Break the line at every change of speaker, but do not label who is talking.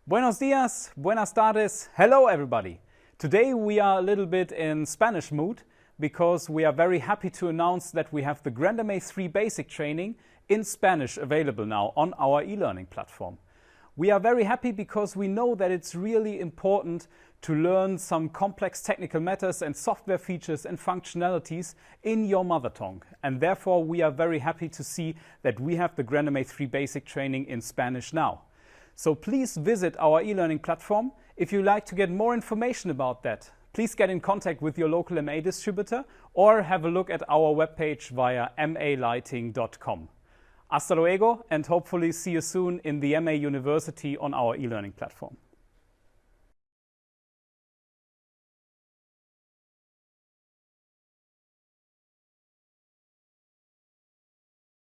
Buenos dias, buenas tardes, hello everybody! Today we are a little bit in Spanish mood because we are very happy to announce that we have the grandMA3 basic training in Spanish available now on our e-learning platform. We are very happy because we know that it's really important to learn some complex technical matters and software features and functionalities in your mother tongue. And therefore we are very happy to see that we have the grandMA3 basic training in Spanish now. So please visit our e-learning platform. If you'd like to get more information about that, please get in contact with your local MA distributor or have a look at our webpage via malighting.com. Hasta luego, and hopefully see you soon in the MA University on our e-learning platform.